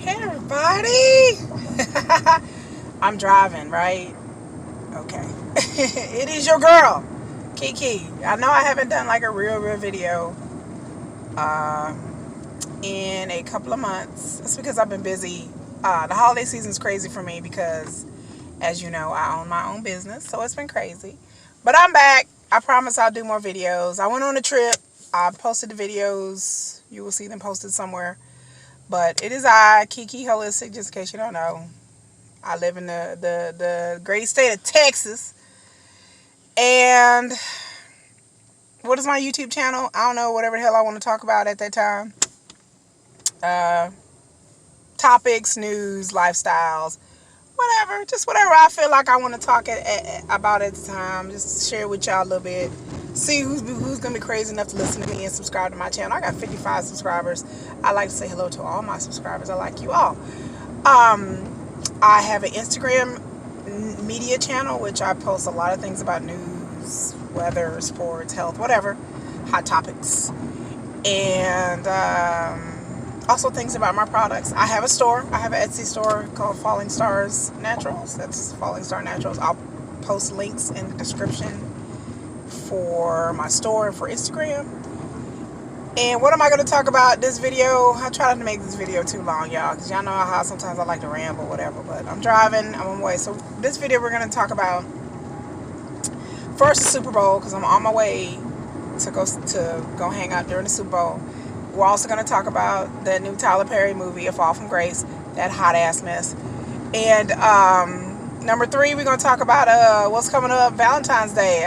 Hey everybody! I'm driving, right? Okay. It is your girl, Kiki. I know I haven't done like a real video uh, in a couple of months. That's because I've been busy. The holiday season is crazy for me because, as you know, I own my own business, so it's been crazy. But I'm back. I promise I'll do more videos. I went on a trip. I posted the videos. You will see them posted somewhere. But it is I, Kiki Holistic, just in case you don't know. I live in the great state of Texas. And what is my YouTube channel? I don't know, whatever the hell I want to talk about at that time. Topics, news, lifestyles, whatever. Just whatever I feel like I want to talk about at the time. Just share with y'all a little bit. See who's going to be crazy enough to listen to me and subscribe to my channel. I got 55 subscribers. I like to say hello to all my subscribers. I like you all. I have an Instagram media channel, which I post a lot of things about news, weather, sports, health, whatever, hot topics. And also things about my products. I have a store. I have an Etsy store called Falling Stars Naturals. That's Falling Star Naturals. I'll post links in the description for my store and for Instagram. And what am I going to talk about this video? I tried to make this video too long, y'all, because y'all know how sometimes I like to ramble, whatever. But I'm driving. I'm on my way. So this video we're going to talk about first the Super Bowl, because I'm on my way to go hang out during the Super Bowl. We're also going to talk about the new Tyler Perry movie, A Fall from Grace, that hot ass mess. And number 3, we're going to talk about what's coming up, Valentine's Day.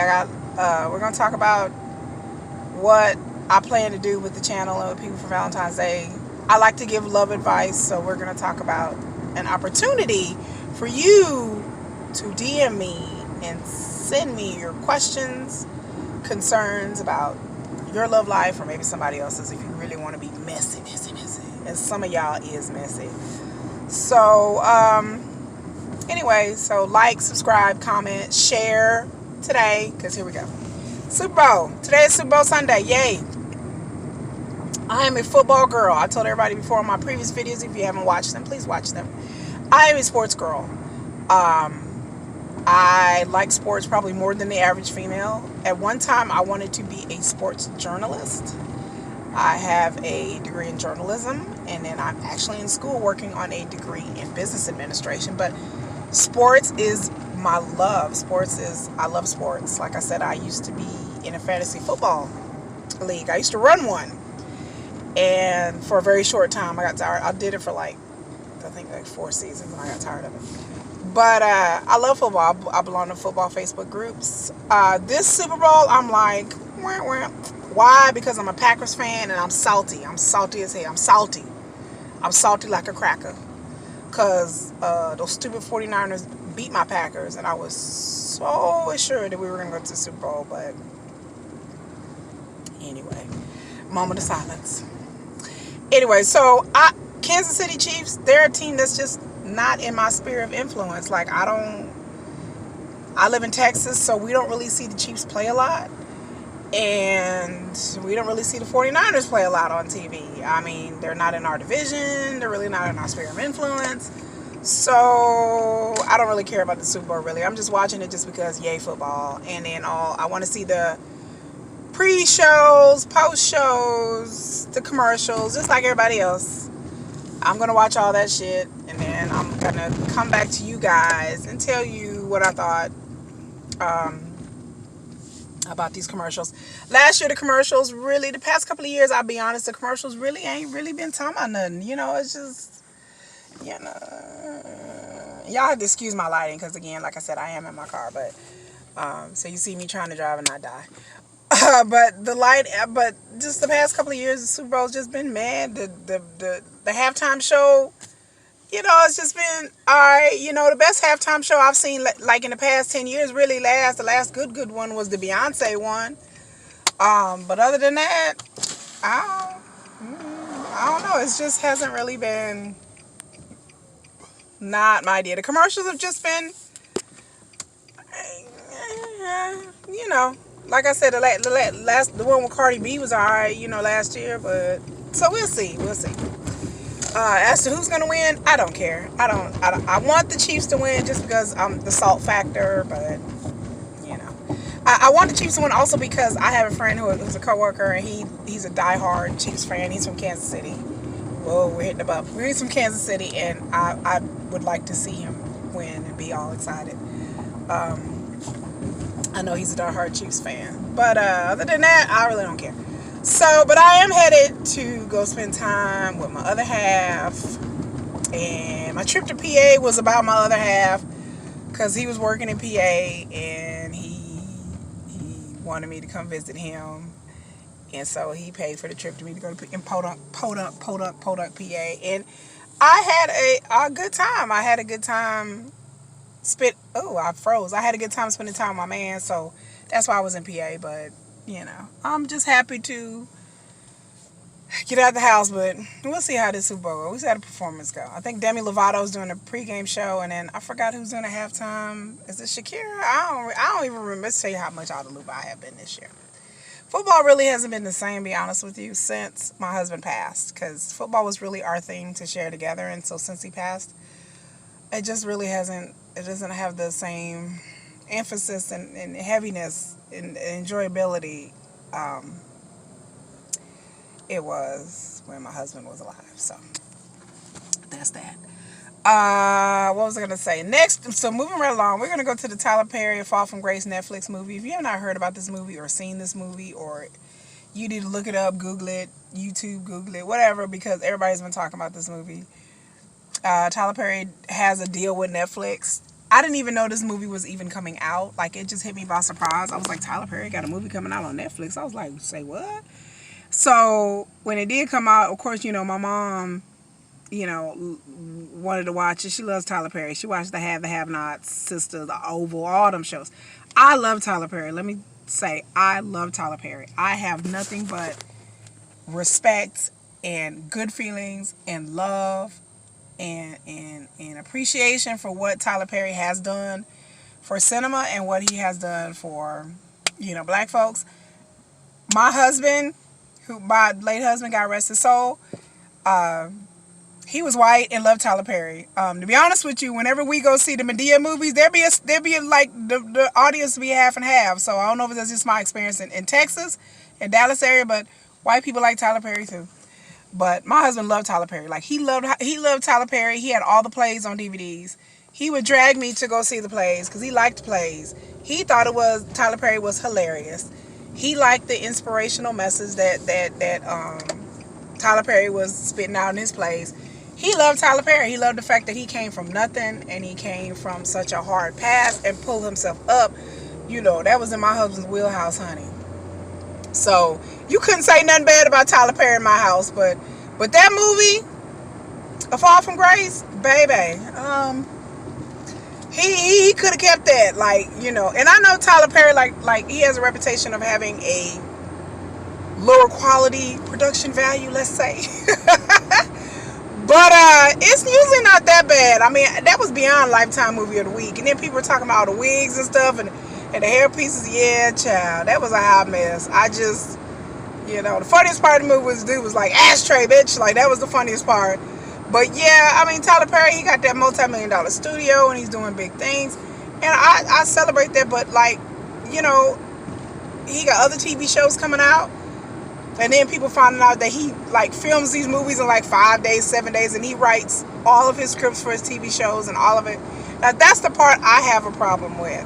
We're going to talk about what I plan to do with the channel and with people for Valentine's Day. I like to give love advice, so we're going to talk about an opportunity for you to DM me and send me your questions, concerns about your love life, or maybe somebody else's if you really want to be messy. And some of y'all is messy. So, anyway, so like, subscribe, comment, share today, because here we go. Super Bowl. Today is Super Bowl Sunday. Yay. I am a football girl. I told everybody before in my previous videos, if you haven't watched them, please watch them. I am a sports girl. I like sports probably more than the average female. At one time, I wanted to be a sports journalist. I have a degree in journalism, and then I'm actually in school working on a degree in business administration. But sports is my love. I love sports. Like I said, I used to be in a fantasy football league. I used to run one. And for a very short time, I got tired. I did it for I think 4 seasons, and I got tired of it. But I love football. I belong to football Facebook groups. This Super Bowl, I'm like, wah, wah. Why? Because I'm a Packers fan, and I'm salty. I'm salty as hell. I'm salty. I'm salty like a cracker. Because those stupid 49ers beat my Packers, and I was so assured that we were going to go to the Super Bowl. But anyway, moment of silence. Anyway, so Kansas City Chiefs, they're a team that's just not in my sphere of influence. Like, I live in Texas, so we don't really see the Chiefs play a lot. And we don't really see the 49ers play a lot on TV. I mean, they're not in our division. They're really not in our sphere of influence. So I don't really care about the Super Bowl, really. I'm just watching it just because, yay, football. And then I want to see the pre-shows, post-shows, the commercials, just like everybody else. I'm going to watch all that shit, and then I'm going to come back to you guys and tell you what I thought about these commercials. Last year, the commercials really, the past couple of years, I'll be honest, the commercials really ain't really been talking about nothing. You know, it's just, you know, y'all have to excuse my lighting, because again, like I said, I am in my car, but, so you see me trying to drive and not die. But just the past couple of years, the Super Bowl's just been mad. The halftime show, you know, it's just been alright. You know, the best halftime show I've seen, like in the past 10 years, really the last good one was the Beyonce one. But other than that, I don't know. It just hasn't really been not my idea. The commercials have just been, you know. Like I said, the one with Cardi B was alright, you know, last year, but so we'll see. As to who's gonna win, I don't care. I want the Chiefs to win just because the salt factor, but you know, I want the Chiefs to win also because I have a friend who's a coworker and he's a diehard Chiefs fan. He's from Kansas City. Whoa, we're hitting above. He's from Kansas City, and I would like to see him win and be all excited. I know he's a diehard Chiefs fan, but other than that, I really don't care. So, but I am headed to go spend time with my other half, and my trip to PA was about my other half because he was working in PA and he wanted me to come visit him, and so he paid for the trip to me to go to in Podunk, PA, and I had a good time. I had a good time. I froze. I had a good time spending time with my man, so that's why I was in PA. But you know, I'm just happy to get out of the house. But we'll see how this Super Bowl goes. We'll see how the performance go. I think Demi Lovato's doing a pregame show, and then I forgot who's doing a halftime. Is it Shakira? I don't even remember. Let's tell you how much out of the loop I have been this year. Football really hasn't been the same, to be honest with you, since my husband passed, because football was really our thing to share together, and so since he passed, it just really hasn't. It doesn't have the same emphasis and heaviness and enjoyability it was when my husband was alive. So that's that. What was I going to say? Next, so moving right along, we're going to go to the Tyler Perry Fall from Grace Netflix movie. If you have not heard about this movie or seen this movie, or you need to look it up, Google it, YouTube, Google it, whatever, because everybody's been talking about this movie. Tyler Perry has a deal with Netflix. I didn't even know this movie was even coming out. Like, it just hit me by surprise. I was like, Tyler Perry got a movie coming out on Netflix. I was like, say what? So when it did come out, of course, you know, my mom, you know, wanted to watch it. She loves Tyler Perry. She watched The Have, The Have-Nots, Sister, The Oval, all them shows. I love Tyler Perry. Let me say, I love Tyler Perry. I have nothing but respect and good feelings and love and appreciation for what Tyler Perry has done for cinema and what he has done for, you know, black folks. My husband, my late husband, God rest his soul, he was white and loved Tyler Perry. To be honest with you, whenever we go see the Medea movies, there be like the audience be half and half. So I don't know if that's just my experience in Texas, in Dallas area, but white people like Tyler Perry too. But my husband loved Tyler Perry. Like, he loved Tyler Perry. He had all the plays on DVDs. He would drag me to go see the plays because he liked plays. He thought Tyler Perry was hilarious. He liked the inspirational message that Tyler Perry was spitting out in his plays. He loved Tyler Perry. He loved the fact that he came from nothing and he came from such a hard past and pulled himself up. You know, that was in my husband's wheelhouse, honey. So you couldn't say nothing bad about Tyler Perry in my house, but that movie, A Fall from Grace, baby, he could have kept that, like, you know. And I know Tyler Perry, like he has a reputation of having a lower quality production value, let's say. But it's usually not that bad. I mean, that was beyond Lifetime Movie of the Week, and then people were talking about all the wigs and stuff and the hair pieces. Yeah, child, that was a hot mess. I just, you know, the funniest part of the movie was like, ashtray, bitch. Like, that was the funniest part. But yeah, I mean, Tyler Perry, he got that multi-million-dollar studio and he's doing big things. And I celebrate that, but, like, you know, he got other TV shows coming out. And then people finding out that he, like, films these movies in, like, 5 days, 7 days, and he writes all of his scripts for his TV shows and all of it. Now, that's the part I have a problem with.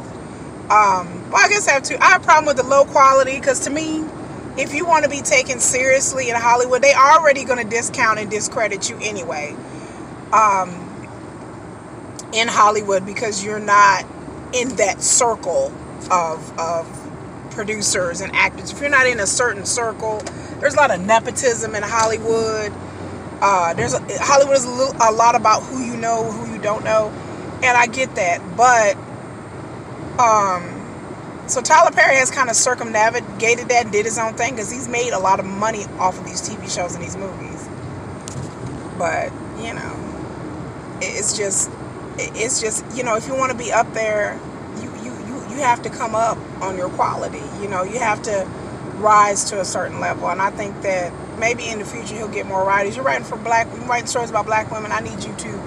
Well, I guess I have two. I have a problem with the low quality, because to me, if you want to be taken seriously in Hollywood, they are already going to discount and discredit you anyway in Hollywood, because you're not in that circle of producers and actors. If you're not in a certain circle, there's a lot of nepotism in Hollywood. Hollywood is a lot about who you know, who you don't know, and I get that. But so Tyler Perry has kind of circumnavigated that and did his own thing, because he's made a lot of money off of these TV shows and these movies. But, you know, it's just, you know, if you want to be up there, you have to come up on your quality. You know, you have to rise to a certain level. And I think that maybe in the future he'll get more writers. You're writing stories about black women. I need you to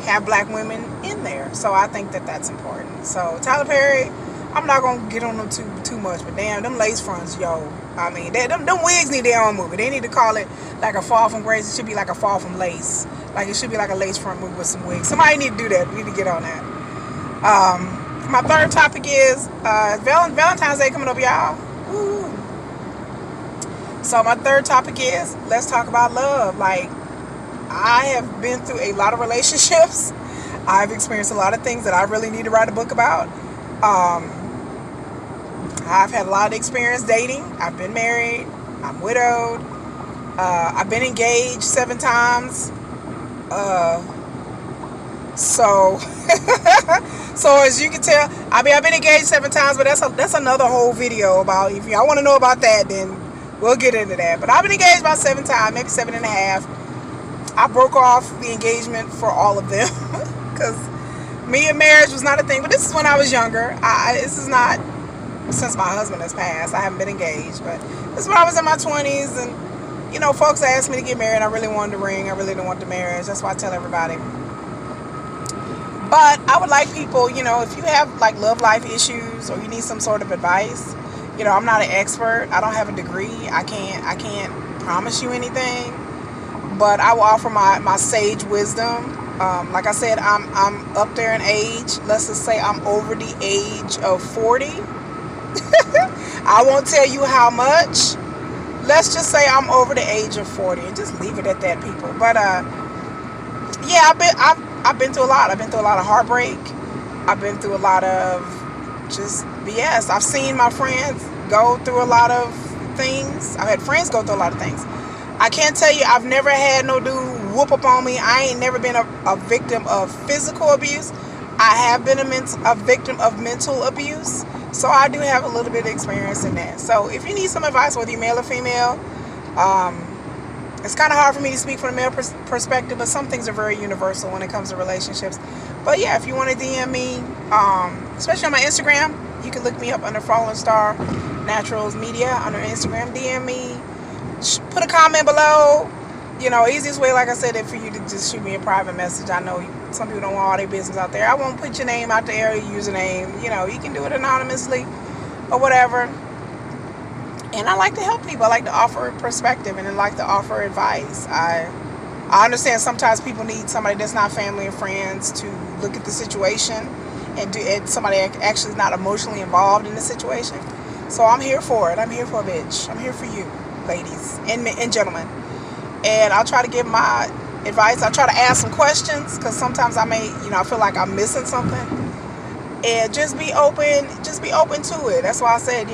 have black women in there. So I think that that's important. So Tyler Perry, I'm not gonna get on them too much, but damn, them lace fronts, yo. I mean, them wigs need their own movie. They need to call it like a Fall from Grace. It should be like a Fall from Lace. Like it should be like a lace front movie with some wigs. Somebody need to do that. We need to get on that. My third topic is Valentine's Day coming up, y'all. Woo. So my third topic is, let's talk about love. Like, I have been through a lot of relationships. I've experienced a lot of things that I really need to write a book about. I've had a lot of experience dating. I've been married. I'm widowed. I've been engaged 7 times. So as you can tell, I've been engaged 7 times, but that's another whole video about. If y'all want to know about that, then we'll get into that. But I've been engaged about 7 times, maybe 7.5. I broke off the engagement for all of them because me and marriage was not a thing. But this is when I was younger. This is not since my husband has passed. I haven't been engaged, but this is when I was in my 20s, and folks asked me to get married. I really wanted the ring. I really didn't want the marriage. That's why I tell everybody. But I would like people, if you have like love life issues or you need some sort of advice, I'm not an expert. I don't have a degree. I can't promise you anything, but I will offer my sage wisdom. Like I said, I'm up there in age. Let's just say I'm over the age of 40. I won't tell you how much. Let's just say I'm over the age of 40 and just leave it at that, people. But yeah, I've been through a lot. I've been through a lot of heartbreak. I've been through a lot of just BS. I've seen my friends go through a lot of things. I've had friends go through a lot of things. I can't tell you, I've never had no dude whoop up on me. I ain't never been a victim of physical abuse. I have been a victim of mental abuse. So I do have a little bit of experience in that. So if you need some advice, whether you're male or female, it's kind of hard for me to speak from a male perspective, but some things are very universal when it comes to relationships. But yeah, if you want to DM me, especially on my Instagram, you can look me up under FALLINGSTARNATURALSMEDIA under Instagram. DM me, put a comment below. Easiest way, like I said, is for you to just shoot me a private message. I know some people don't want all their business out there. I won't put your name out there, your username. You can do it anonymously or whatever. And I like to help people. I like to offer perspective and I like to offer advice. I understand sometimes people need somebody that's not family or friends to look at the situation and somebody actually is not emotionally involved in the situation. So I'm here for it. I'm here for a bitch. I'm here for you, ladies and gentlemen. And I'll try to give my advice. I'll try to ask some questions because sometimes I may, I feel like I'm missing something. And just be open to it. That's why I said,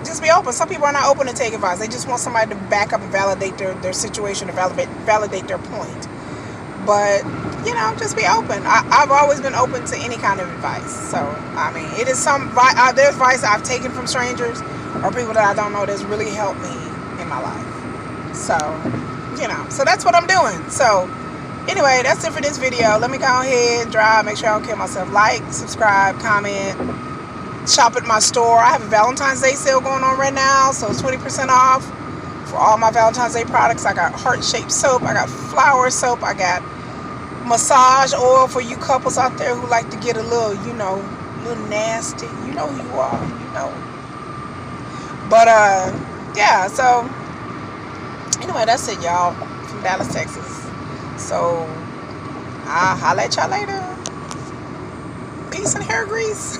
just be open. Some people are not open to take advice. They just want somebody to back up and validate their situation or validate their point. But, just be open. I've always been open to any kind of advice. So, it is there's advice I've taken from strangers or people that I don't know that's really helped me in my life. So, so that's what I'm doing. So, anyway, that's it for this video. Let me go ahead and drive. Make sure I don't kill myself. Like, subscribe, comment, shop at my store. I have a Valentine's Day sale going on right now, so it's 20% off for all my Valentine's Day products. I got heart-shaped soap. I got flower soap. I got massage oil for you couples out there who like to get a little, little nasty. You know who you are. But, yeah, so anyway, that's it, y'all, from Dallas, Texas. So, I'll holla at y'all later. Peace and hair grease.